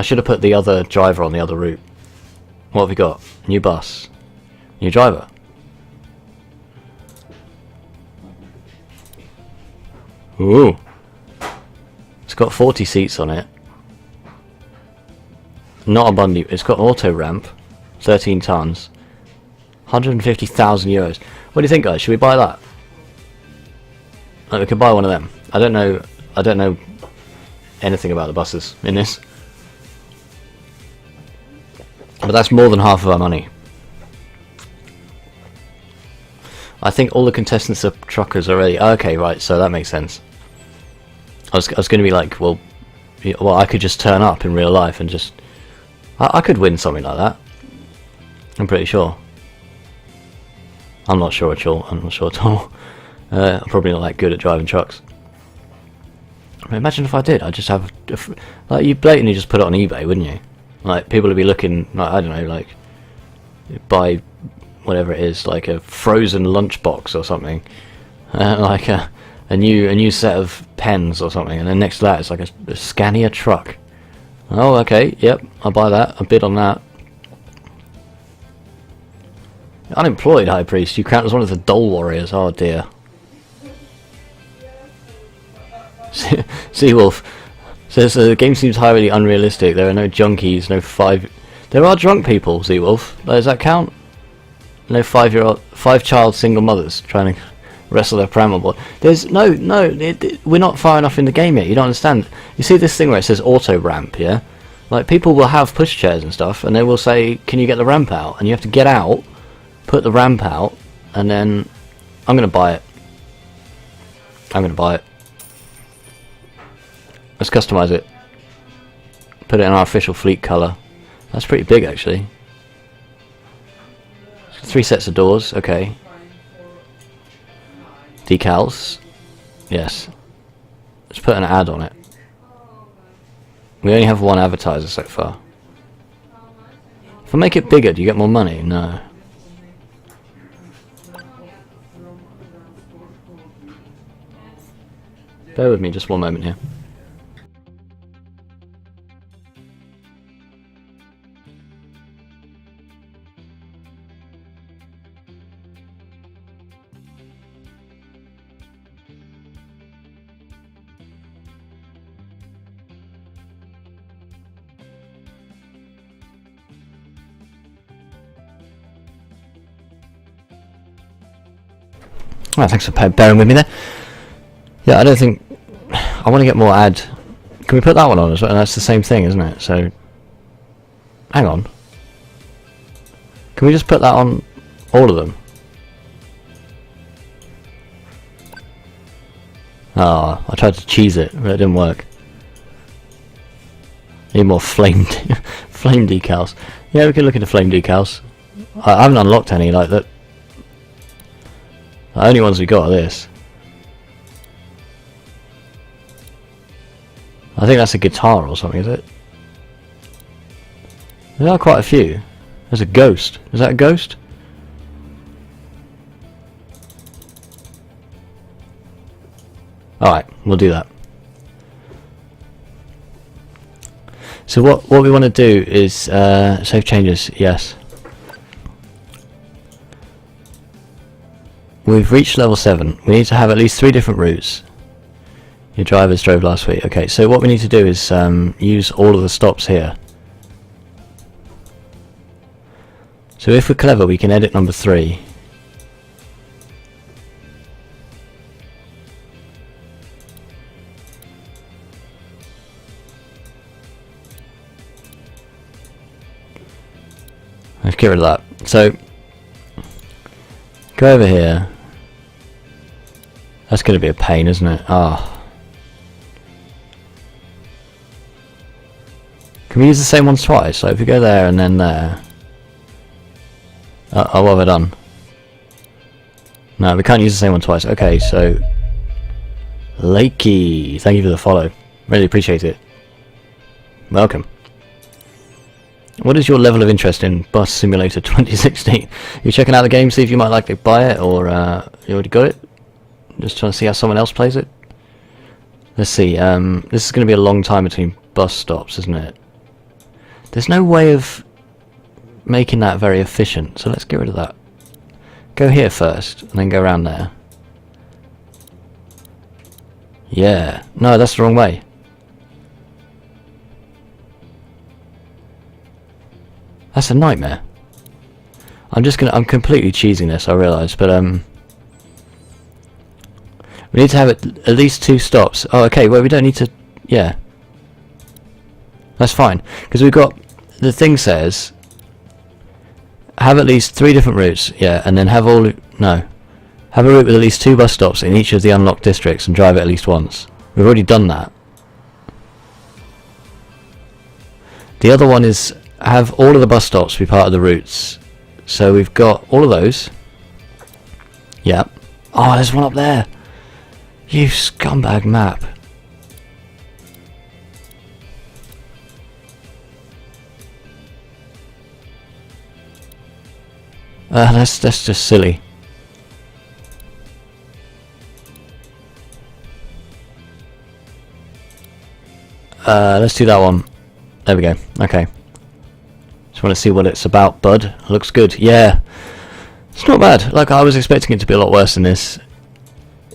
I should have put the other driver on the other route. What have we got? New bus. New driver. Ooh. It's got 40 seats on it. Not a bundy. It's got auto ramp. 13 tons. 150,000 euros. What do you think, guys? Should we buy that? Like, we could buy one of them. I don't know anything about the buses in this. But that's more than half of our money. I think all the contestants are truckers already. Okay, right, so that makes sense. I was going to be like, well, I could just turn up in real life and just... I could win something like that. I'm pretty sure. I'm not sure at all. I'm probably not that good at driving trucks. I mean, imagine if I did. I'd just have... like, you blatantly just put it on eBay, wouldn't you? Like, people would be looking, like, I don't know, like, buy whatever it is, like a frozen lunchbox or something, like a new set of pens or something, and then next to that it's like a Scania truck. Oh, okay, yep, I'll buy that. I bid on that. Unemployed High Priest, you count as one of the Dole Warriors. Oh dear. Seawolf says the game seems highly unrealistic. There are no junkies, no There are drunk people, Seawolf. Does that count? No 5-child single mothers trying to wrestle their pram on board. There's we're not far enough in the game yet. You don't understand. You see this thing where it says auto ramp, yeah? Like, people will have pushchairs and stuff, and they will say, "Can you get the ramp out?" And you have to get out, put the ramp out, and then I'm gonna buy it. Let's customize it. Put it in our official fleet color. That's pretty big, actually. 3 sets of doors. Okay. Decals. Yes. Let's put an ad on it. We only have one advertiser so far. If I make it bigger, do you get more money? No. Bear with me just one moment here. Oh, thanks for bearing with me there. Yeah, I don't think... I want to get more ad... Can we put that one on as well? And that's the same thing, isn't it? So... Hang on. Can we just put that on all of them? Ah, I tried to cheese it, but it didn't work. Need more flame flame decals. Yeah, we can look into flame decals. I haven't unlocked any like that. The only ones we got are this. I think that's a guitar or something, is it? There are quite a few. There's a ghost. Is that a ghost? Alright, we'll do that. So what we want to do is save changes, yes. We've reached level 7. We need to have at least 3 different routes. Your drivers drove last week. Okay, so what we need to do is use all of the stops here. So if we're clever, we can edit number 3. Let's get rid of that. So go over here. That's going to be a pain, isn't it? Ah. Can we use the same ones twice? So if we go there and then there. Oh, what have I done? No, we can't use the same one twice. Okay, so Lakey, thank you for the follow. Really appreciate it. Welcome. What is your level of interest in Bus Simulator 2016? You checking out the game, see if you might like to buy it, or you already got it? Just trying to see how someone else plays it. Let's see. This is going to be a long time between bus stops, isn't it? There's no way of making that very efficient, so let's get rid of that. Go here first, and then go around there. Yeah. No, that's the wrong way. That's a nightmare. I'm completely cheesing this, I realise, but we need to have at least 2 stops. Oh, okay, well we don't need to, yeah. That's fine, because we've got, the thing says, have at least 3 different routes, yeah, and then have a route with at least 2 bus stops in each of the unlocked districts and drive it at least once. We've already done that. The other one is, have all of the bus stops be part of the routes. So we've got all of those. Yep. Oh, there's one up there. You scumbag map. That's just silly. Let's do that one. There we go. Okay. Just want to see what it's about, bud. Looks good. Yeah. It's not bad. Like, I was expecting it to be a lot worse than this.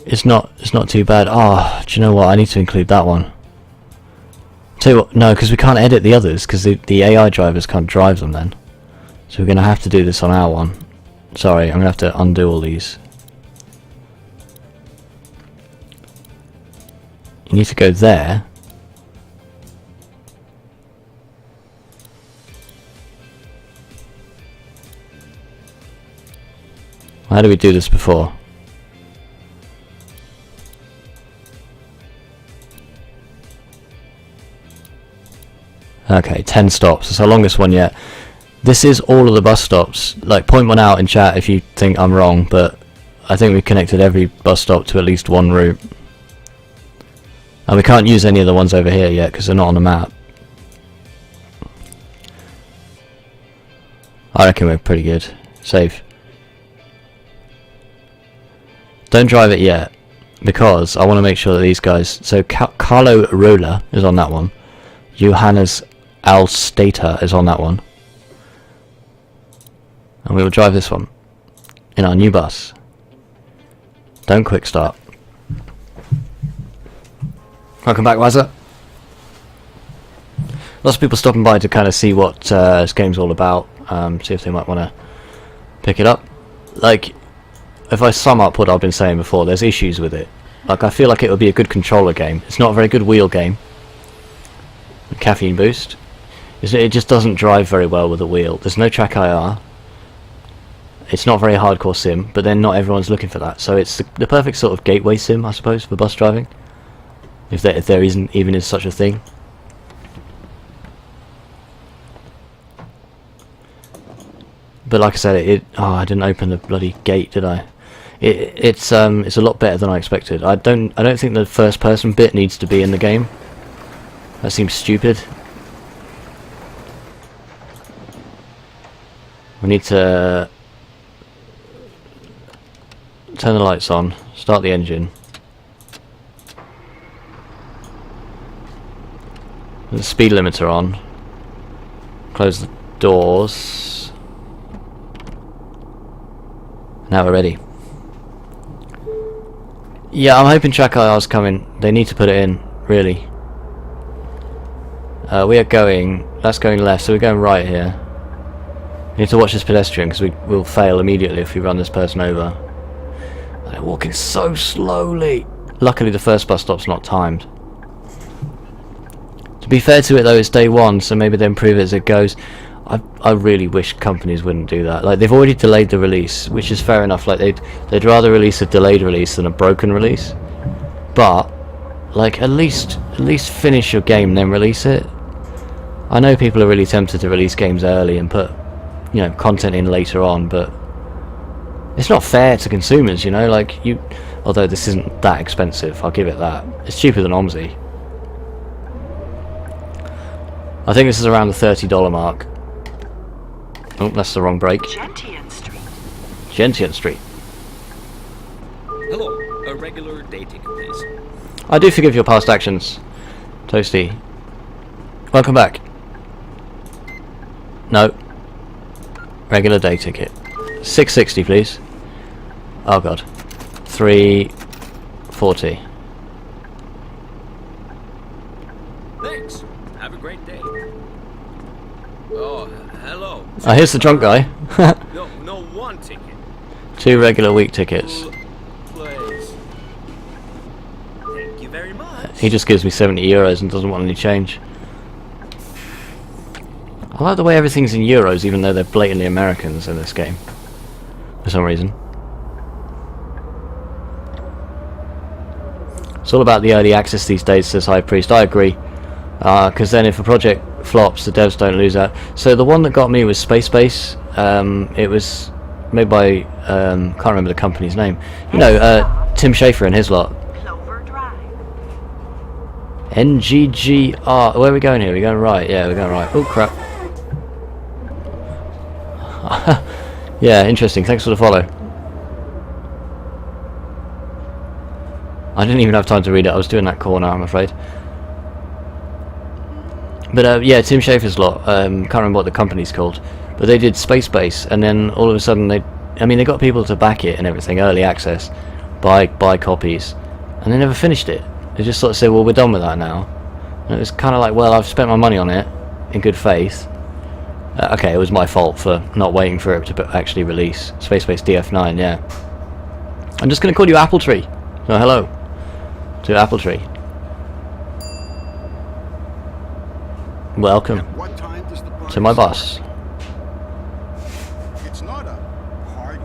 It's not too bad. Oh, do you know what? I need to include that one. Tell you what, no, because we can't edit the others, because the AI drivers can't drive them then. So we're going to have to do this on our one. Sorry, I'm going to have to undo all these. You need to go there. How did we do this before? Okay, 10 stops. It's our longest one yet. This is all of the bus stops. Like, point one out in chat if you think I'm wrong, but I think we've connected every bus stop to at least one route. And we can't use any of the ones over here yet because they're not on the map. I reckon we're pretty good. Safe. Don't drive it yet, because I want to make sure that these guys... So Carlo Rola is on that one. Johannes Alstata is on that one. And we will drive this one in our new bus. Don't quick start. Welcome back, Wazza. Lots of people stopping by to kind of see what this game's all about. See if they might want to pick it up. Like, if I sum up what I've been saying before, there's issues with it. Like, I feel like it would be a good controller game. It's not a very good wheel game. Caffeine boost. It just doesn't drive very well with a wheel. There's no track IR. It's not very hardcore sim, but then not everyone's looking for that. So it's the perfect sort of gateway sim, I suppose, for bus driving. If there isn't even is such a thing. But like I said, I didn't open the bloody gate, did I? It's a lot better than I expected. I don't think the first person bit needs to be in the game. That seems stupid. We need to turn the lights on, start the engine. Put the speed limiter on. Close the doors. Now we're ready. Yeah, I'm hoping track IR's coming. They need to put it in, really. We are going... That's going left, so we're going right here. We need to watch this pedestrian, because we will fail immediately if we run this person over. They're walking so slowly. Luckily the first bus stop's not timed. To be fair to it though, it's day one, so maybe they improve it as it goes. I really wish companies wouldn't do that. Like, they've already delayed the release, which is fair enough. Like, they'd rather release a delayed release than a broken release. But like, at least finish your game then release it. I know people are really tempted to release games early and put, you know, content in later on, but it's not fair to consumers, you know. Like, although this isn't that expensive, I'll give it that. It's cheaper than OMSI. I think this is around the $30 mark. Oh, that's the wrong brake. Gentian Street. Gentian Street. Hello, a regular day ticket, please. I do forgive your past actions, Toasty. Welcome back. No. Regular day ticket. 660, please. Oh god. 340. Thanks. Have a great day. Oh, hello. Oh, here's the drunk guy. No one ticket. 2 regular week tickets. Please. Thank you very much. He just gives me 70 euros and doesn't want any change. I like the way everything's in euros, even though they're blatantly Americans in this game. For some reason. It's all about the early access these days, says High Priest. I agree. Because then if a project flops, the devs don't lose out. So the one that got me was Space Base. It was made by, can't remember the company's name. You know, Tim Schafer and his lot. Clover Drive. NGGR. Where are we going here? We're going right. Yeah, we're going right. Oh crap. Yeah, interesting. Thanks for the follow. I didn't even have time to read it. I was doing that corner, I'm afraid. But yeah, Tim Schafer's lot. Can't remember what the company's called, but they did Space Base, and then all of a sudden they got people to back it and everything, early access, buy copies, and they never finished it. They just sort of said, well, we're done with that now. And it was kind of like, well, I've spent my money on it in good faith. Okay, it was my fault for not waiting for it to actually release. Space Base DF9, yeah. I'm just going to call you Apple Tree. Oh, hello to Apple Tree. Welcome What time does the party to my start? boss. It's not a party.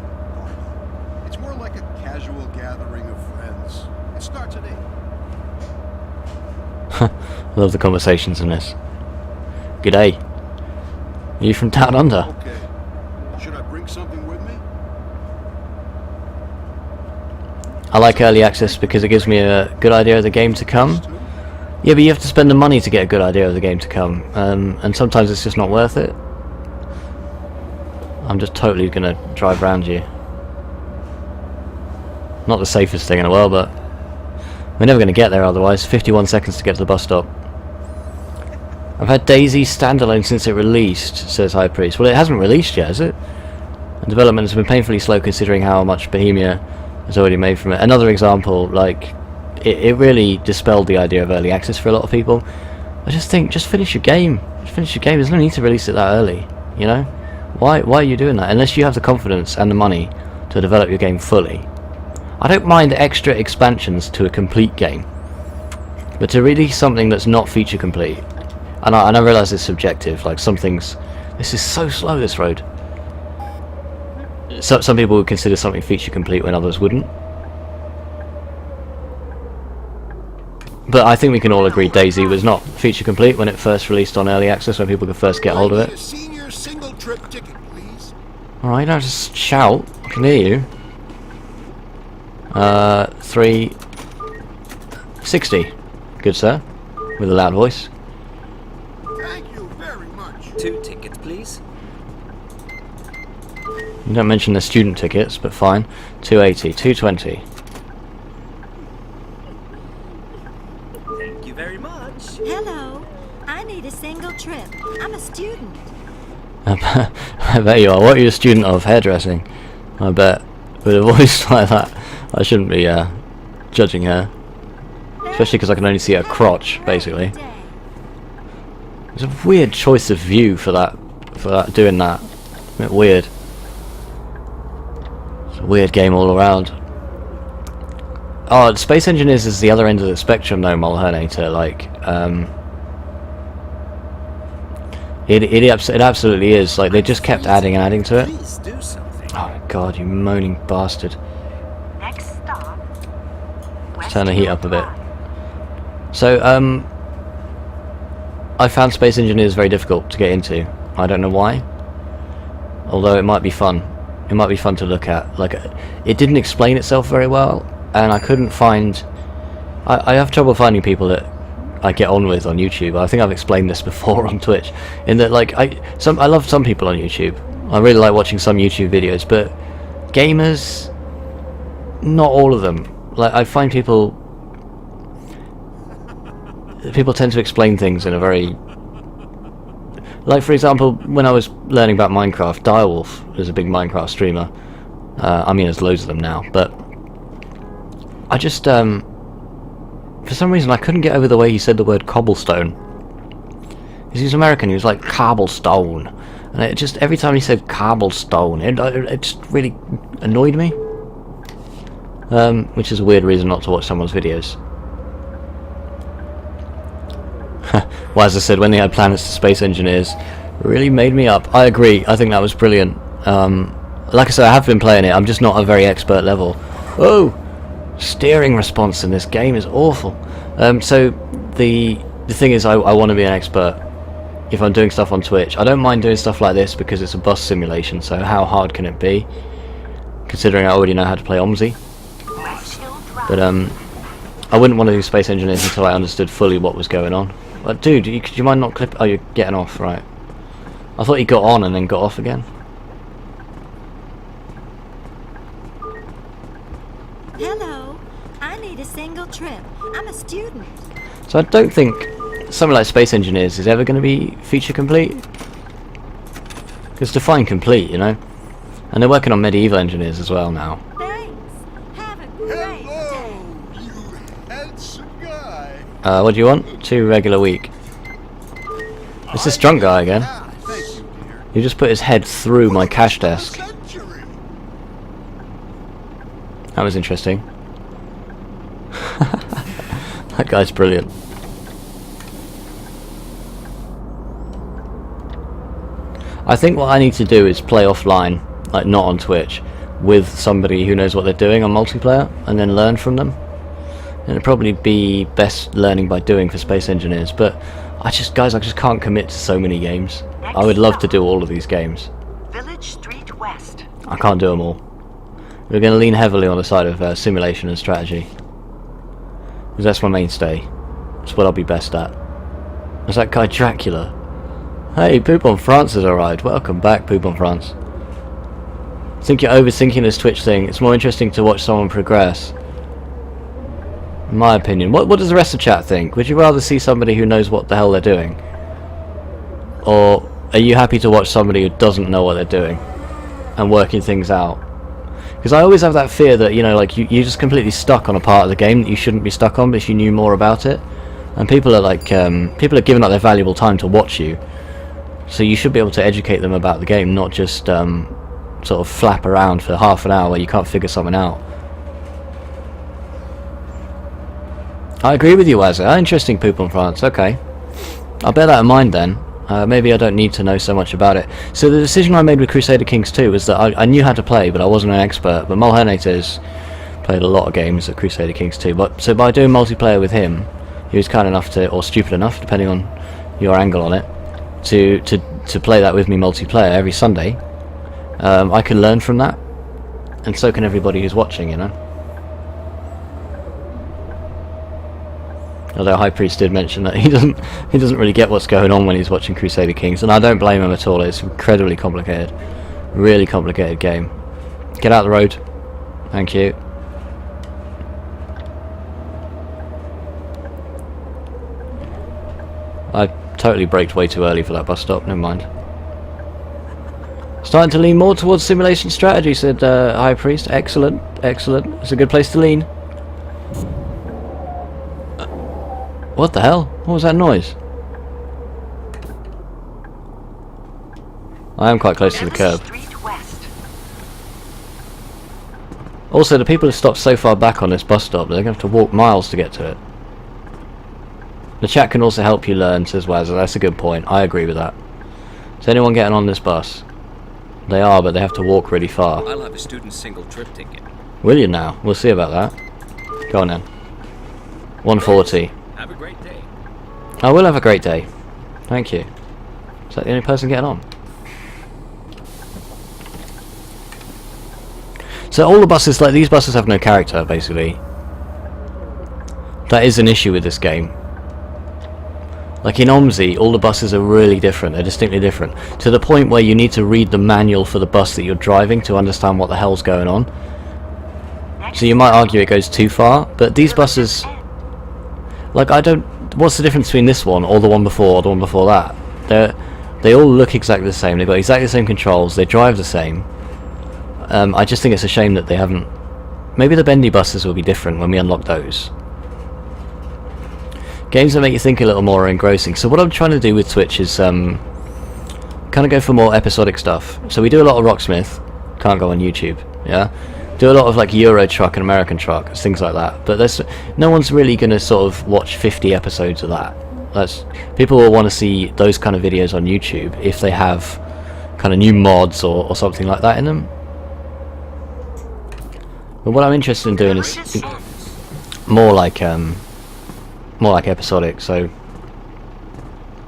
It's more like a casual gathering of friends. It starts at 8. I love the conversations in this. G'day. Are you from Down Under? Okay. Should I bring something with me? I like early access because it gives me a good idea of the game to come. Yeah, but you have to spend the money to get a good idea of the game to come, and sometimes it's just not worth it. I'm just totally gonna drive around you. Not the safest thing in the world, but we're never gonna get there otherwise. 51 seconds to get to the bus stop. I've had DayZ standalone since it released, says High Priest. Well, it hasn't released yet, has it? And development has been painfully slow considering how much Bohemia has already made from it. Another example, like, it really dispelled the idea of early access for a lot of people. I just think, just finish your game. Just finish your game. There's no need to release it that early, you know? Why are you doing that? Unless you have the confidence and the money to develop your game fully. I don't mind extra expansions to a complete game. But to release something that's not feature complete, and I realise it's subjective, like some things... This is so slow, this road. Some people would consider something feature complete when others wouldn't. But I think we can all agree DayZ was not feature complete when it first released on early access, when people could first get hold of I need a it. senior single trip ticket, please. Alright, you don't have to shout. I can hear you. 360. Good, sir. With a loud voice. Thank you very much. 2 tickets, please. You don't mention the student tickets, but fine. 280, 220. Thank you very much. Hello. I need a single trip. I'm a student. I bet you are. What are you a student of? Hairdressing. I bet. With a voice like that, I shouldn't be judging her. Especially because I can only see her crotch, basically. It's a weird choice of view for that, doing that. A bit weird. It's a weird game all around. Oh, Space Engineers is the other end of the spectrum though, Mulhernator. Like, it absolutely is. Like, they just kept adding and adding to it. Please do something. Oh god, you moaning bastard. Next stop. Let's turn the heat up a bit. So, I found Space Engineers very difficult to get into. I don't know why. Although it might be fun. It might be fun to look at. Like, it didn't explain itself very well, and I couldn't find... I have trouble finding people that I get on with on YouTube. I think I've explained this before on Twitch. In that, like, I love some people on YouTube. I really like watching some YouTube videos, but gamers, not all of them. Like, I find people tend to explain things in a very Like, for example, when I was learning about Minecraft, Direwolf is a big Minecraft streamer. I mean, there's loads of them now, but I just, for some reason, I couldn't get over the way he said the word cobblestone. Because he's American, he was like, cobblestone. And it just, every time he said cobblestone, it just really annoyed me. Which is a weird reason not to watch someone's videos. Well, as I said, when they had planets to space engineers, really made me up. I agree, I think that was brilliant. Like I said, I have been playing it, I'm just not a very expert level. Oh! Steering response in this game is awful. So, the thing is, I want to be an expert. If I'm doing stuff on Twitch, I don't mind doing stuff like this because it's a bus simulation, so how hard can it be? Considering I already know how to play OMSI. But I wouldn't want to do Space Engineers until I understood fully what was going on. But dude, could you mind not clip? Oh, you're getting off, right? I thought you got on and then got off again. Hello. I need a single trip. I'm a student. So I don't think something like Space Engineers is ever going to be feature complete. Because define complete, you know? And they're working on Medieval Engineers as well now. Thanks. Have a great day. Hello, you handsome guy. What do you want? 2 regular week. It's this drunk guy again. Ah, thank you, dear. He just put his head through my cash desk. Century. That was interesting. That guy's brilliant. I think what I need to do is play offline, like not on Twitch, with somebody who knows what they're doing on multiplayer, and then learn from them. And it'd probably be best learning by doing for Space Engineers, but I just can't commit to so many games. I would love to do all of these games. Village Street West. I can't do them all. We're going to lean heavily on the side of simulation and strategy. Because that's my mainstay. It's what I'll be best at. There's that guy Dracula. Hey, Poop on France has arrived. Welcome back, Poop on France. I think you're overthinking this Twitch thing. It's more interesting to watch someone progress. In my opinion. What does the rest of chat think? Would you rather see somebody who knows what the hell they're doing? Or are you happy to watch somebody who doesn't know what they're doing? And working things out? Because I always have that fear that, you know, like, you're just completely stuck on a part of the game that you shouldn't be stuck on, but if you knew more about it. And people are like, people are giving up their valuable time to watch you. So you should be able to educate them about the game, not just sort of flap around for half an hour where you can't figure something out. I agree with you, Wazza. Interesting, Poop on France. Okay. I'll bear that in mind then. Maybe I don't need to know so much about it. So the decision I made with Crusader Kings 2 was that I knew how to play, but I wasn't an expert. But Mulhernators played a lot of games at Crusader Kings 2. So by doing multiplayer with him, he was kind enough to, or stupid enough, depending on your angle on it, to play that with me multiplayer every Sunday. I can learn from that, and so can everybody who's watching, you know. Although High Priest did mention that he doesn't really get what's going on when he's watching Crusader Kings, and I don't blame him at all. It's incredibly complicated, really complicated game. Get out the road, thank you. I totally braked way too early for that bus stop. Never mind. Starting to lean more towards simulation strategy, said High Priest. Excellent, excellent. It's a good place to lean. What the hell? What was that noise? I am quite close to the curb. Also, the people have stopped so far back on this bus stop that they're going to have to walk miles to get to it. The chat can also help you learn, says Wazza. That's a good point. I agree with that. Is anyone getting on this bus? They are, but they have to walk really far. I'll have a student single trip ticket. Will you now? We'll see about that. Go on then. 140. Have a great day. I will have a great day. Thank you. Is that the only person getting on? So all the buses, like these buses have no character, basically. That is an issue with this game. Like in OMSI, all the buses are really different, they're distinctly different. To the point where you need to read the manual for the bus that you're driving to understand what the hell's going on. So you might argue it goes too far, but these buses... Like, what's the difference between this one, or the one before, or the one before that? They all look exactly the same. They've got exactly the same controls. They drive the same. I just think it's a shame that they haven't... Maybe the bendy buses will be different when we unlock those. Games that make you think a little more are engrossing. So what I'm trying to do with Twitch is kind of go for more episodic stuff. So we do a lot of Rocksmith. Can't go on YouTube. Yeah. Do a lot of like Euro Truck and American Truck, things like that. But there's no one's really going to sort of watch 50 episodes of that. People will want to see those kind of videos on YouTube if they have kind of new mods or something like that in them. But what I'm interested in doing is more like episodic. So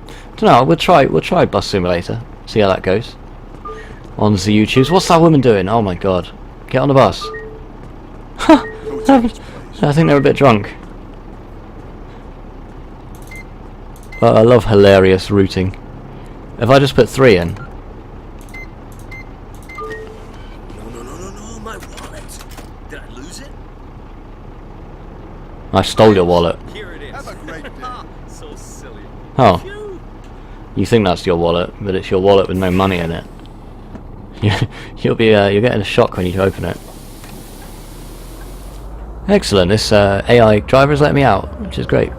I don't know. We'll try Bus Simulator. See how that goes on the YouTubes. What's that woman doing? Oh my god! Get on the bus. I think they're a bit drunk. I love hilarious routing. If I just put 3 in. No, my wallet. Did I lose it? I stole your wallet. Here it is. Have a great day. So silly. Oh, Phew. you think that's your wallet, but it's your wallet with no money in it. You're getting a shock when you open it. Excellent. This AI driver's let me out, which is great.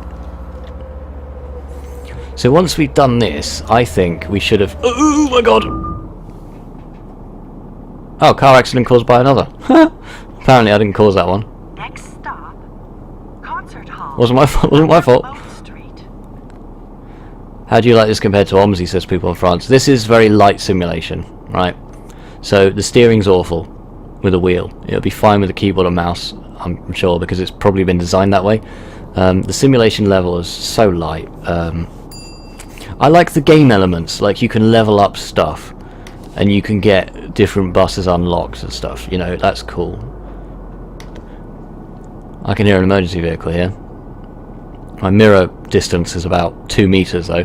So once we've done this, I think we should have... Oh my god! Oh, car accident caused by another. Apparently I didn't cause that one. Next stop, Concert Hall. Wasn't my fault. Boat Street. How do you like this compared to OMSI, says people in France. This is very light simulation, right? So the steering's awful with a wheel. It'll be fine with a keyboard and mouse, I'm sure, because it's probably been designed that way. The simulation level is so light. I like the game elements, like you can level up stuff and you can get different buses unlocked and stuff, you know, that's cool. I can hear an emergency vehicle here. My mirror distance is about 2 meters though.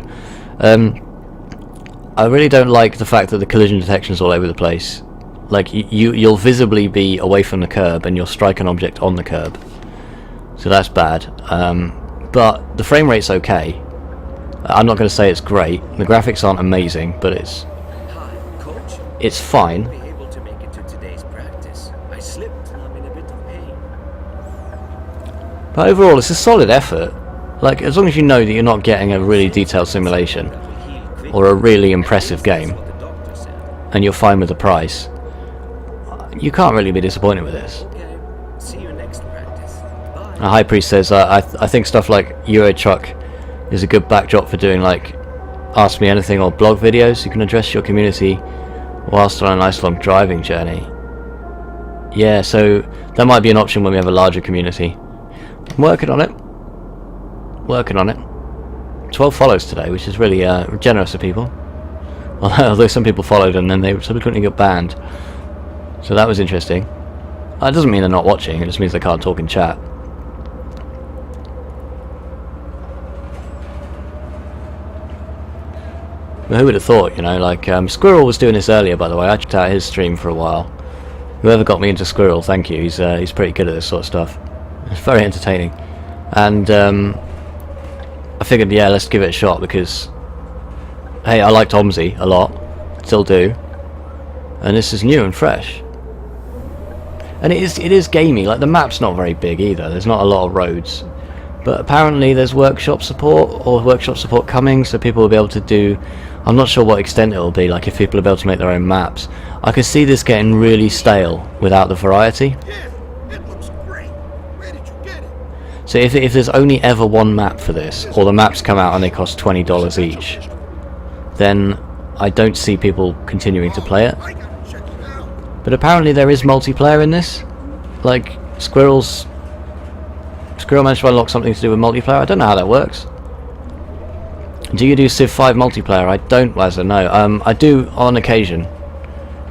I really don't like the fact that the collision detection is all over the place. Like you'll visibly be away from the curb and you'll strike an object on the curb. So that's bad. But the frame rate's okay. I'm not going to say it's great. The graphics aren't amazing, but Hi, coach. it's fine. Be able to make it to today's practice. I slipped. I'm in a bit of pain. But overall, it's a solid effort. Like, as long as you know that you're not getting a really detailed simulation That will heal quick. or a really impressive game, That's what the doctor said. and you're fine with the price, you can't really be disappointed with this. Okay. See you next practice. Bye. A High Priest says, I think stuff like Euro Truck is a good backdrop for doing like Ask Me Anything or blog videos. You can address your community whilst on a nice long driving journey. Yeah, so that might be an option when we have a larger community. I'm working on it. Working on it. 12 follows today, which is really generous of people. Although some people followed and then they subsequently got banned. So that was interesting. That doesn't mean they're not watching, it just means they can't talk in chat. But who would have thought, you know, like, Squirrel was doing this earlier, by the way. I checked out his stream for a while. Whoever got me into Squirrel, thank you. He's pretty good at this sort of stuff. It's very entertaining. And, I figured, yeah, let's give it a shot, because, hey, I liked OMSI a lot. Still do. And this is new and fresh. And it is gamey. Like, the map's not very big either. There's not a lot of roads. But apparently there's workshop support, or workshop support coming, so people will be able to do... I'm not sure what extent it will be, like if people will be able to make their own maps. I could see this getting really stale without the variety. Yeah, it looks great. Where did you get it? So if there's only ever one map for this, or the maps come out and they cost $20 each, then I don't see people continuing to play it. I gotta check it out. But apparently there is multiplayer in this. Like, Squirrel managed to unlock something to do with multiplayer. I don't know how that works. Do you do Civ 5 multiplayer? I don't, Wazza, no. I do on occasion,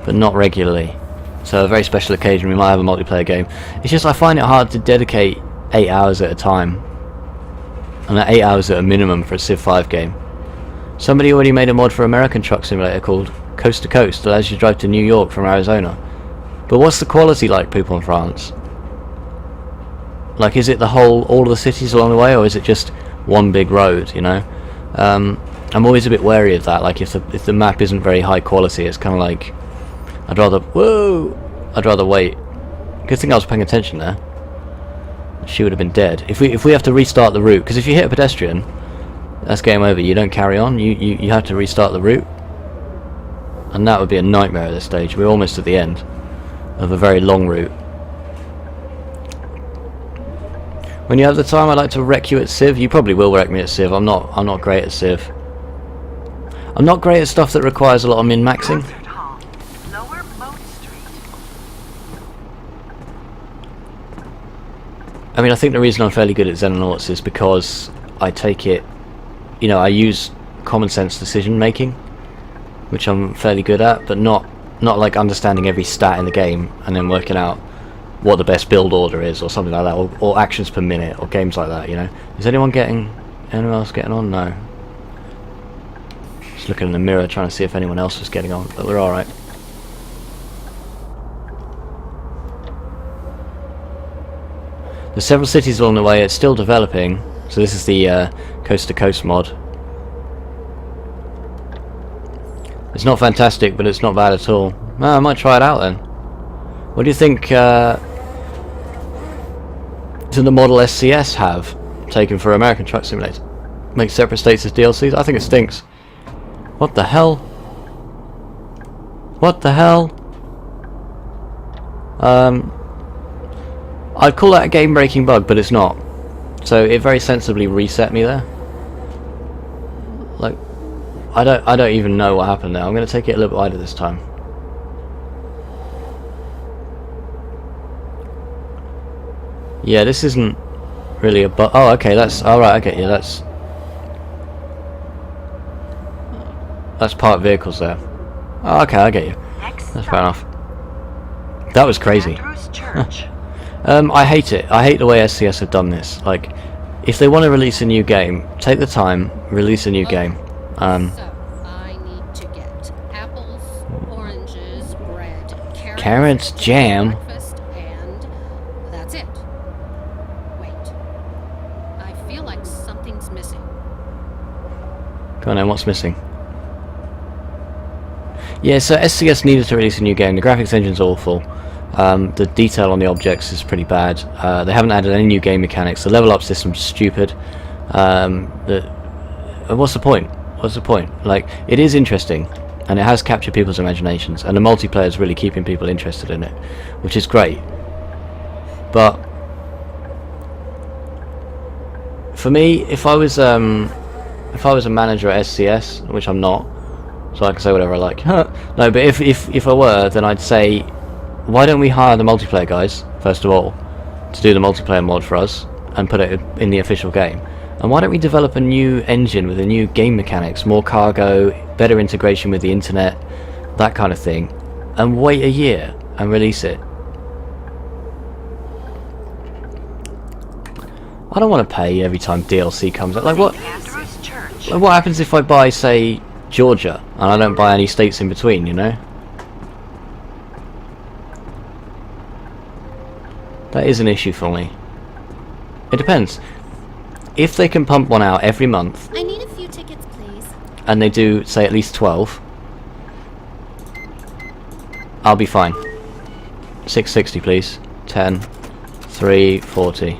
but not regularly. So a very special occasion we might have a multiplayer game. It's just I find it hard to dedicate 8 hours at a time. And 8 hours at a minimum for a Civ 5 game. Somebody already made a mod for American Truck Simulator called Coast to Coast that allows you to drive to New York from Arizona. But what's the quality like, people in France? Like, is it all of the cities along the way, or is it just one big road, you know? I'm always a bit wary of that. Like if the map isn't very high quality, it's kind of like I'd rather wait. Good thing I was paying attention there. She would have been dead if we have to restart the route. Because if you hit a pedestrian, that's game over. You don't carry on. You have to restart the route, and that would be a nightmare at this stage. We're almost at the end of a very long route. When you have the time, I'd like to wreck you at Civ. You probably will wreck me at Civ. I'm not great at Civ. I'm not great at stuff that requires a lot of min-maxing. Concert hall. Lower Moat Street. I mean, I think the reason I'm fairly good at Xenonauts is because I take it, you know, I use common sense decision making, which I'm fairly good at, but not like understanding every stat in the game and then working out what the best build order is or something like that, or actions per minute or games like that, you know. Is anyone else getting on? No. Just looking in the mirror trying to see if anyone else was getting on, but we're alright. There's several cities along the way. It's still developing, so this is the coast to coast mod. It's not fantastic, but it's not bad at all. I might try it out then. What do you think do the Model SCS have taken for American Truck Simulator? Make separate states as DLCs? I think it stinks. What the hell? What the hell? I'd call that a game-breaking bug, but it's not. So it very sensibly reset me there. Like, I don't even know what happened there. I'm going to take it a little bit wider this time. Yeah, this isn't really a bug. Oh, okay, that's alright. Okay, yeah, that's parked vehicles there. Oh, okay, I get you. That's fair enough. That was crazy. Andrews Church. I hate it. I hate the way SCS have done this. Like, if they want to release a new game, take the time, release a new game. So, I need to get apples, oranges, bread, Carrots, jam. breakfast, and that's it. Wait. I feel like something's missing. Go on then, what's missing? Yeah, so SCS needed to release a new game. The graphics engine's awful. The detail on the objects is pretty bad. They haven't added any new game mechanics. The level up system's stupid. What's the point? What's the point? Like, it is interesting, and it has captured people's imaginations, and the multiplayer is really keeping people interested in it, which is great. But for me, if I was a manager at SCS, which I'm not, so I can say whatever I like. No, but if I were, then I'd say, why don't we hire the multiplayer guys, first of all, to do the multiplayer mod for us, and put it in the official game? And why don't we develop a new engine with a new game mechanics, more cargo, better integration with the internet, that kind of thing, and wait a year and release it? I don't want to pay every time DLC comes out. Like, what? Andrews Church. Like, what happens if I buy, say, Georgia, and I don't buy any states in between, you know? That is an issue for me. It depends. If they can pump one out every month, I need a few tickets, please. and they do, say, at least 12, I'll be fine. 660, please. 10, 340.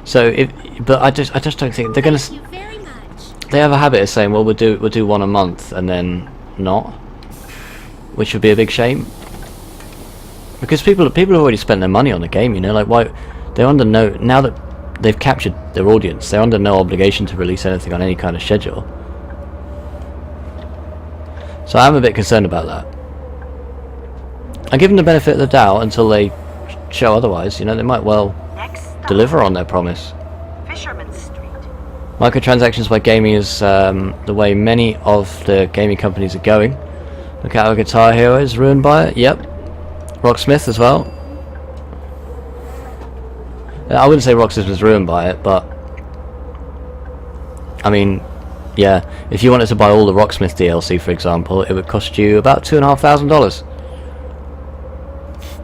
So, but I just don't think they're gonna. Thank you very much. They have a habit of saying, well, we'll do one a month, and then not, which would be a big shame. Because people have already spent their money on the game, you know. Like, why? They're under no, now that they've captured their audience, they're under no obligation to release anything on any kind of schedule. So I'm a bit concerned about that. I give them the benefit of the doubt until they show otherwise. You know, they might well Next stop. deliver on their promise. Fisherman Street. Microtransactions by gaming is the way many of the gaming companies are going. Look at our Guitar Hero is ruined by it. Yep. Rocksmith as well. I wouldn't say Rocksmith was ruined by it, but I mean, yeah, if you wanted to buy all the Rocksmith DLC, for example, it would cost you about $2,500.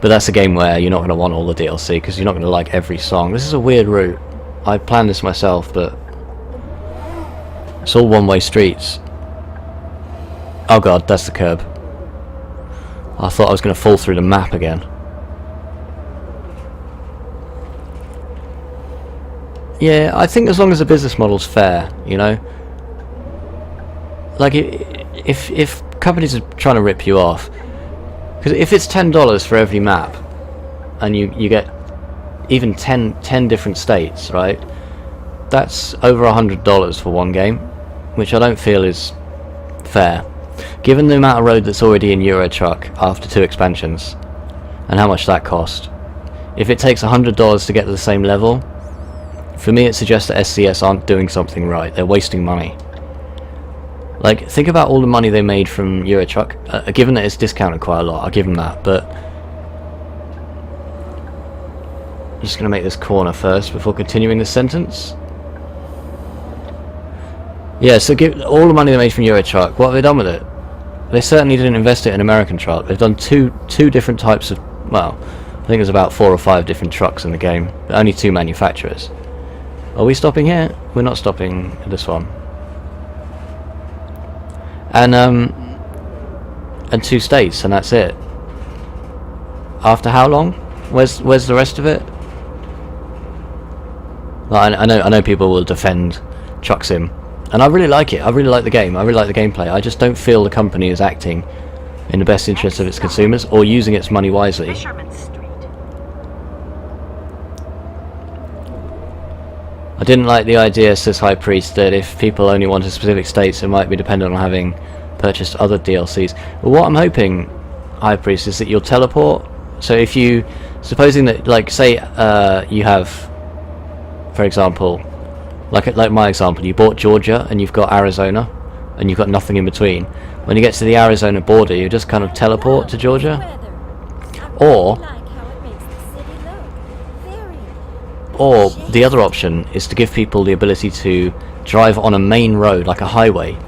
But that's a game where you're not going to want all the DLC because you're not going to like every song. This is a weird route. I planned this myself, but It's all one-way streets. Oh god, that's the curb. I thought I was going to fall through the map again. Yeah, I think as long as the business model's fair, you know. Like, if companies are trying to rip you off, because if it's $10 for every map, and you get even 10 different states, right? That's over $100 for one game, which I don't feel is fair, given the amount of road that's already in Euro Truck after 2 expansions, and how much that cost. If it takes $100 to get to the same level, for me it suggests that SCS aren't doing something right. They're wasting money. Like, think about all the money they made from Euro Truck. Given that it's discounted quite a lot, I'll give them that, but I'm just going to make this corner first before continuing this sentence. Yeah, so give all the money they made from Euro Truck, what have they done with it? They certainly didn't invest it in American Truck. They've done two different types of, well, I think there's about 4 or 5 different trucks in the game, but only 2 manufacturers. Are we stopping here? We're not stopping at this one. And 2 states, and that's it. After how long? Where's the rest of it? Well, I know people will defend Truck Sim, and I really like it. I really like the game. I really like the gameplay. I just don't feel the company is acting in the best interest of its consumers or using its money wisely. Fisherman Street. I didn't like the idea, says High Priest, that if people only wanted specific states, it might be dependent on having purchased other DLCs. Well, what I'm hoping, High Priest, is that you'll teleport. So if you, supposing that, like, say you have, for example, like my example, you bought Georgia and you've got Arizona and you've got nothing in between. When you get to the Arizona border, you just kind of teleport to Georgia. Or the other option is to give people the ability to drive on a main road, like a highway.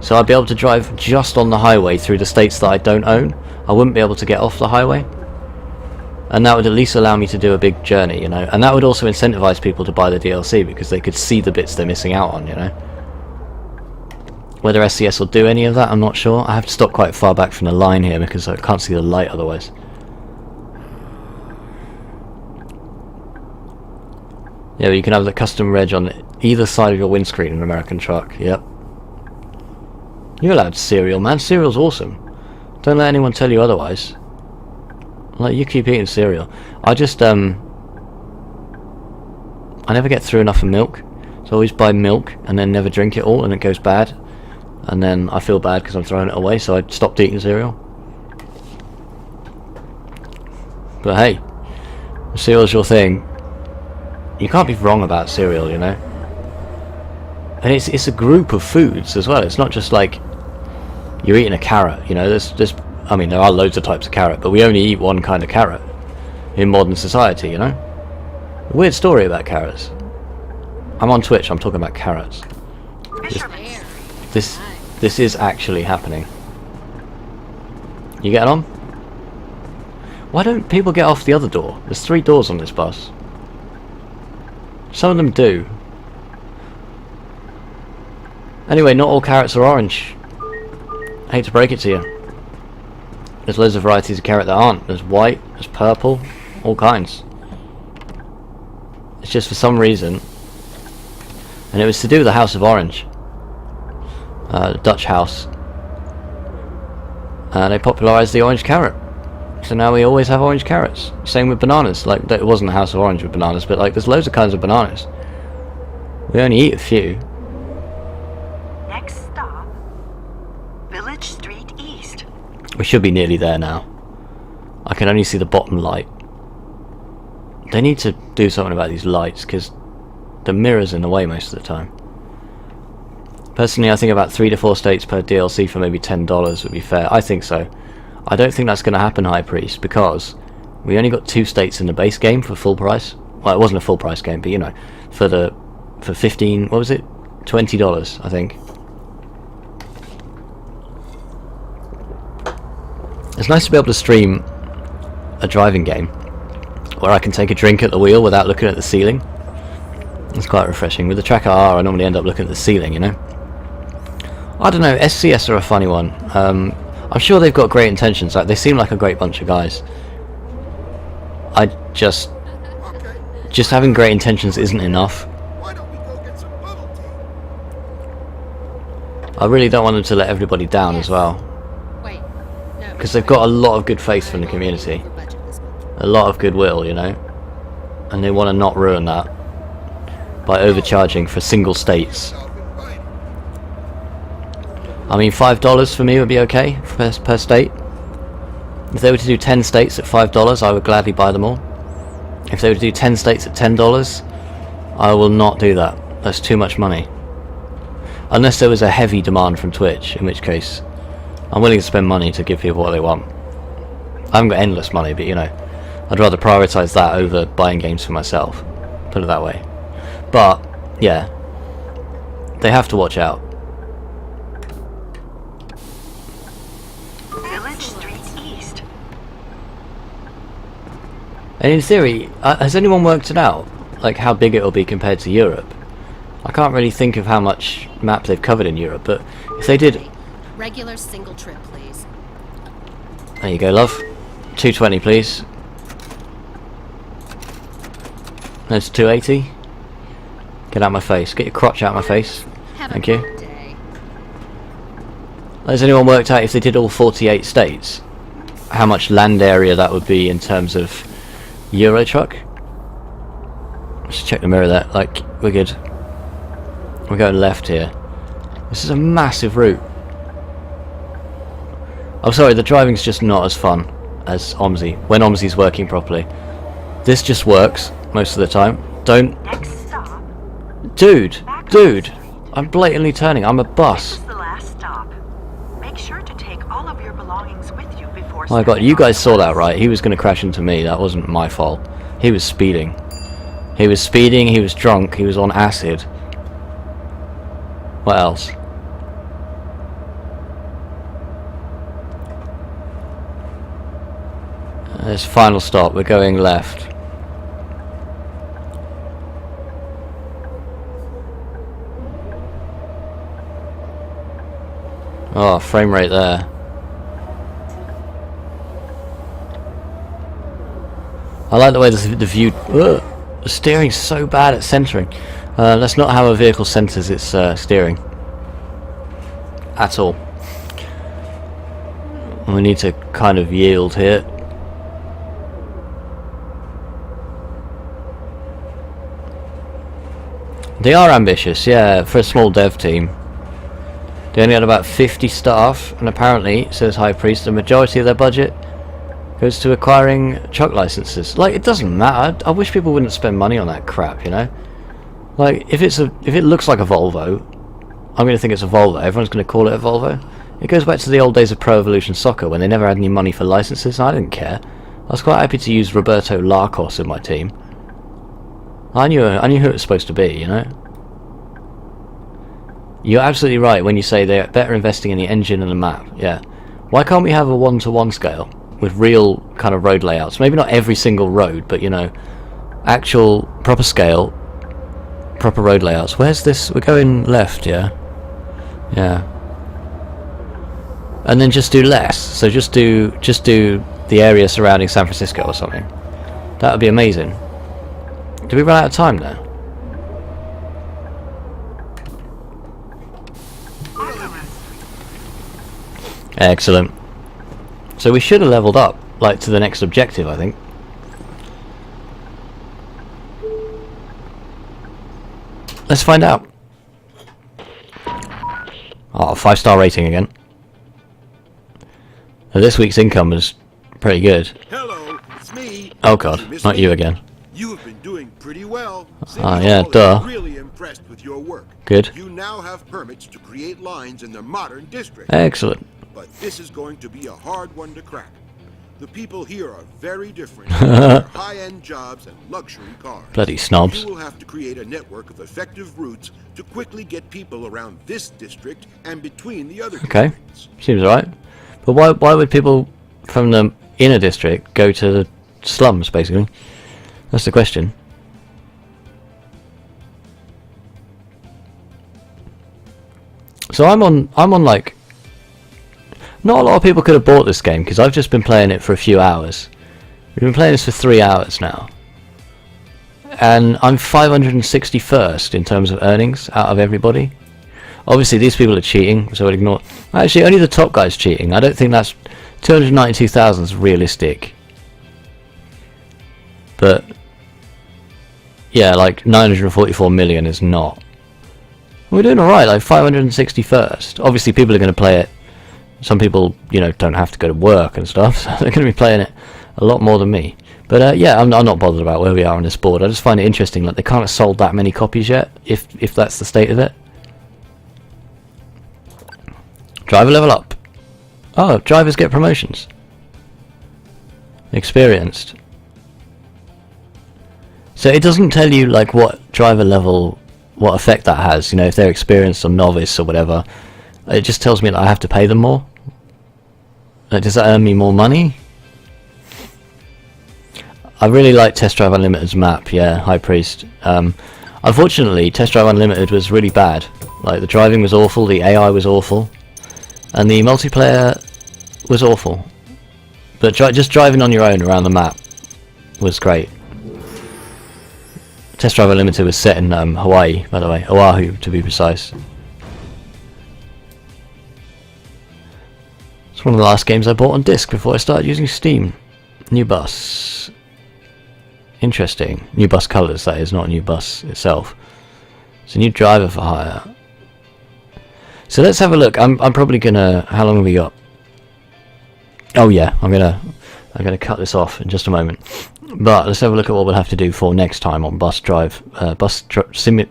So I'd be able to drive just on the highway through the states that I don't own. I wouldn't be able to get off the highway. And that would at least allow me to do a big journey, you know. And that would also incentivize people to buy the DLC because they could see the bits they're missing out on, you know. Whether SCS will do any of that, I'm not sure. I have to stop quite far back from the line here because I can't see the light otherwise. Yeah, but you can have the custom reg on either side of your windscreen in an American Truck. Yep. You're allowed cereal, man. Cereal's awesome. Don't let anyone tell you otherwise. Like, you keep eating cereal. I just, I never get through enough of milk. So I always buy milk and then never drink it all and it goes bad. And then I feel bad because I'm throwing it away, so I stopped eating cereal. But hey, cereal's your thing. You can't be wrong about cereal, you know. And it's a group of foods as well. It's not just like you're eating a carrot, you know. There's I mean, there are loads of types of carrot, but we only eat one kind of carrot in modern society, you know. Weird story about carrots. I'm on Twitch. I'm talking about carrots. This is actually happening. You getting on? Why don't people get off the other door? There's 3 doors on this bus. Some of them do. Anyway, not all carrots are orange. I hate to break it to you. There's loads of varieties of carrot that aren't. There's white, there's purple, all kinds. It's just for some reason, and it was to do with the House of Orange, the Dutch house, and they popularised the orange carrot. So now we always have orange carrots. Same with bananas. Like, it wasn't the House of Orange with bananas, but like, there's loads of kinds of bananas. We only eat a few. Next stop, Village Street East. We should be nearly there now. I can only see the bottom light. They need to do something about these lights because the mirror's in the way most of the time. Personally, I think about 3 to 4 states per DLC for maybe $10 would be fair. I think so. I don't think that's going to happen, High Priest, because we only got 2 states in the base game for full price. Well, it wasn't a full price game, but you know, for 15, what was it? $20, I think. It's nice to be able to stream a driving game where I can take a drink at the wheel without looking at the ceiling. It's quite refreshing. With the Tracker R, I normally end up looking at the ceiling, you know. I don't know, SCS are a funny one. I'm sure they've got great intentions, like they seem like a great bunch of guys. I just having great intentions isn't enough. Why don't we go get some bubble tea? I really don't want them to let everybody down as well, Wait, no. because they've got a lot of good faith from the community, For budget this month. a lot of goodwill, you know, and they want to not ruin that by overcharging for single states. Self-invited. I mean, $5 for me would be okay per state. If they were to do 10 states at $5, I would gladly buy them all. If they were to do 10 states at $10, I will not do that. That's too much money. Unless there was a heavy demand from Twitch, in which case I'm willing to spend money to give people what they want. I haven't got endless money, but you know, I'd rather prioritise that over buying games for myself. Put it that way. But, yeah, they have to watch out. Village Street East. And in theory, has anyone worked it out? Like how big it'll be compared to Europe? I can't really think of how much map they've covered in Europe, but if they did... Regular single trip, please. There you go, love. 220, please. There's 280. Get out of my face. Get your crotch out of my face. Have Thank a you. good day. Has anyone worked out if they did all 48 states, how much land area that would be in terms of Euro truck? Let's check the mirror there. Like, we're good. We're going left here. This is a massive route. I'm sorry, the driving's just not as fun as OMSI, when OMSI's working properly. This just works most of the time. Don't... Next stop. Dude! I'm blatantly turning. I'm a This bus. is the last stop. Make sure to take all of your belongings with you before. Oh my god, stepping you off guys the saw that, bus. right? He was going to crash into me. That wasn't my fault. He was speeding. He was speeding, he was drunk, he was on acid. What else? This final stop, we're going left. Oh, frame rate there. I like the way the view... Ugh, the steering's so bad at centering. Let's not have a vehicle centers its steering. At all. We need to kind of yield here. They are ambitious, yeah, for a small dev team. They only had about 50 staff, and apparently, says High Priest, the majority of their budget goes to acquiring truck licenses. Like, it doesn't matter. I wish people wouldn't spend money on that crap, you know? Like, if it looks like a Volvo, I'm going to think it's a Volvo. Everyone's going to call it a Volvo. It goes back to the old days of Pro Evolution Soccer when they never had any money for licenses, and I didn't care. I was quite happy to use Roberto Larcos in my team. I knew who it was supposed to be, you know? You're absolutely right when you say they're better investing in the engine and the map, yeah. Why can't we have a 1-to-1 scale with real kind of road layouts? Maybe not every single road, but you know, actual proper scale, proper road layouts. Where's this? We're going left, yeah? Yeah. And then just do less. So just do the area surrounding San Francisco or something. That would be amazing. Did we run out of time there? Excellent. So we should have leveled up, like, to the next objective, I think. Let's find out. Oh, 5-star rating again. Now, this week's income was pretty good. Hello, it's me. Oh Did you god, miss not me? you again. You have been doing pretty well. Ah, yeah, Hall is duh. really impressed with your work. Good. You now have permits to create lines in the modern district. Excellent. But this is going to be a hard one to crack. The people here are very different. They're high-end jobs and luxury cars. Bloody snobs. You will have to create a network of effective routes to quickly get people around this district and between the other Okay. districts. Seems alright. But why would people from the inner district go to the slums, basically? That's the question. So I'm on like, not a lot of people could have bought this game because I've just been playing it for a few hours. We've been playing this for 3 hours now, and I'm 561st in terms of earnings out of everybody. Obviously these people are cheating, so I'll ignore. Actually, only the top guy's cheating. I don't think that's 292,000 is realistic. But yeah, like 944 million is not. We're doing alright, like 561st. Obviously people are going to play it. Some people, you know, don't have to go to work and stuff, so they're going to be playing it a lot more than me. But yeah, I'm not bothered about where we are on this board. I just find it interesting that they can't have sold that many copies yet, if that's the state of it. Driver level up. Oh, drivers get promotions. Experienced. So it doesn't tell you like what driver level, what effect that has, you know, if they're experienced or novice or whatever. It just tells me that I have to pay them more. Like, does that earn me more money? I really like Test Drive Unlimited's map, yeah, High Priest. Unfortunately, Test Drive Unlimited was really bad. Like, the driving was awful, the AI was awful, and the multiplayer was awful. But just driving on your own around the map was great. Test Drive Unlimited was set in Hawaii, by the way, Oahu to be precise. It's one of the last games I bought on disc before I started using Steam. New bus. Interesting. New bus colours, that is, not a new bus itself. It's a new driver for hire. So let's have a look. I'm probably gonna. How long have we got? Oh yeah, I'm gonna cut this off in just a moment. But let's have a look at what we'll have to do for next time on Bus Drive. What the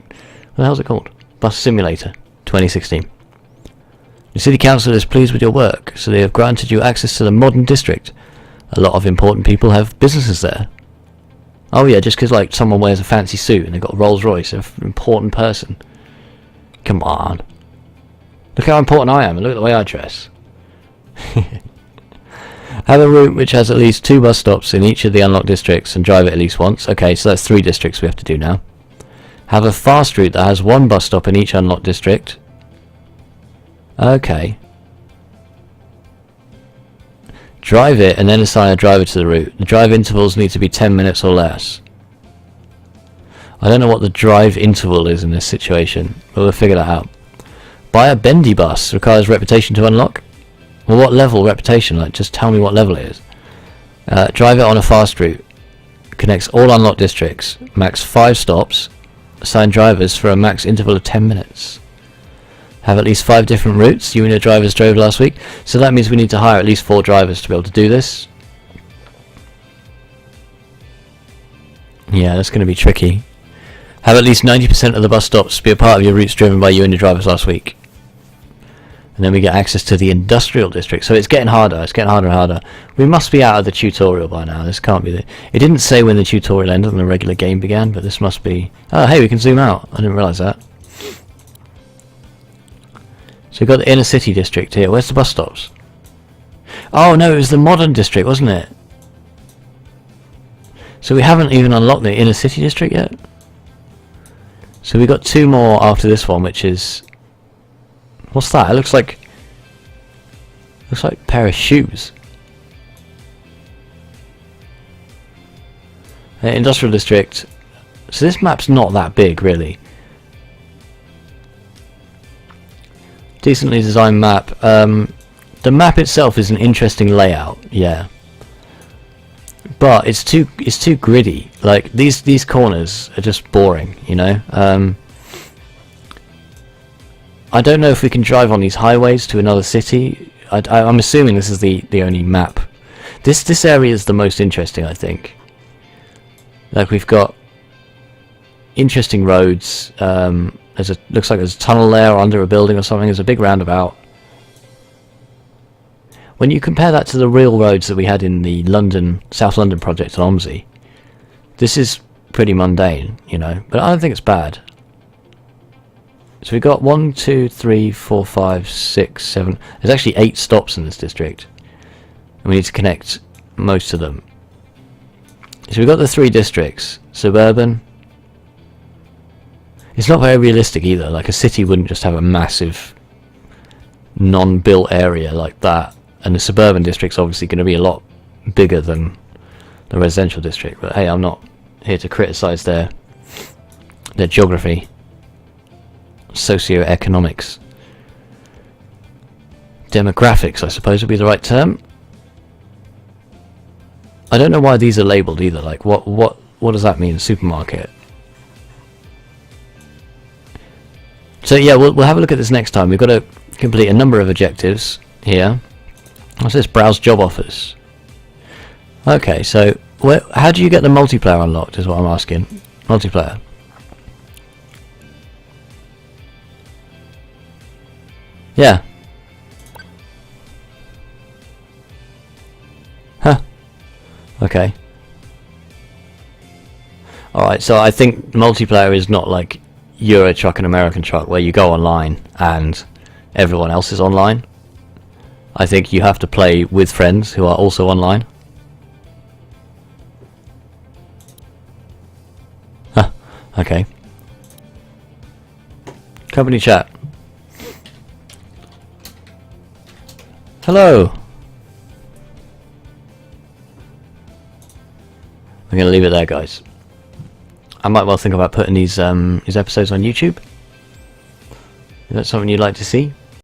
hell's it called? Bus Simulator 2016. The City Council is pleased with your work, so they have granted you access to the modern district. A lot of important people have businesses there. Oh yeah, just because like someone wears a fancy suit and they've got a Rolls Royce, an important person. Come on. Look how important I am and look at the way I dress. Have a route which has at least 2 bus stops in each of the unlocked districts and drive it at least once. Okay, so that's 3 districts we have to do now. Have a fast route that has 1 bus stop in each unlocked district. Okay. Drive it and then assign a driver to the route. The drive intervals need to be 10 minutes or less. I don't know what the drive interval is in this situation, but we'll figure that out. Buy a bendy bus. Requires reputation to unlock. Well, what level reputation? Like, just tell me what level it is. Drive it on a fast route. Connects all unlocked districts. Max 5 stops. Assign drivers for a max interval of 10 minutes. Have at least 5 different routes you and your drivers drove last week. So that means we need to hire at least 4 drivers to be able to do this. Yeah, that's going to be tricky. Have at least 90% of the bus stops be a part of your routes driven by you and your drivers last week. And then we get access to the industrial district. So it's getting harder. It's getting harder and harder. We must be out of the tutorial by now. This can't be the... It didn't say when the tutorial ended and the regular game began, but this must be... Oh, hey, we can zoom out. I didn't realise that. So we've got the inner city district here. Where's the bus stops? Oh, no, it was the modern district, wasn't it? So we haven't even unlocked the inner city district yet. So we got 2 more after this one, which is... What's that? It looks like a pair of shoes. Industrial district. So this map's not that big, really. Decently designed map. The map itself is an interesting layout, yeah. But it's too gritty. Like these corners are just boring, you know. I don't know if we can drive on these highways to another city. I'm assuming this is the only map. This area is the most interesting, I think. Like we've got interesting roads. Looks like there's a tunnel there or under a building or something. There's a big roundabout. When you compare that to the real roads that we had in the South London project on OMSI, this is pretty mundane, you know. But I don't think it's bad. So we've got 1, 2, 3, 4, 5, 6, 7. There's actually 8 stops in this district. And we need to connect most of them. So we've got the 3 districts. Suburban. It's not very realistic either. Like a city wouldn't just have a massive non-built area like that, and the suburban district's obviously going to be a lot bigger than the residential district. But hey, I'm not here to criticize their geography, socio-economics, demographics, I suppose would be the right term. I don't know why these are labelled either. Like, what does that mean? Supermarket. So yeah, we'll have a look at this next time. We've got to complete a number of objectives here. What's this? Browse job offers. Okay, so how do you get the multiplayer unlocked? Is what I'm asking. Multiplayer. Yeah. Huh. Okay. Alright, so I think multiplayer is not like Euro Truck and American Truck where you go online and everyone else is online. I think you have to play with friends who are also online. Huh. Okay. Company chat. Hello. I'm gonna leave it there, guys. I might well think about putting these episodes on YouTube. Is that something you'd like to see?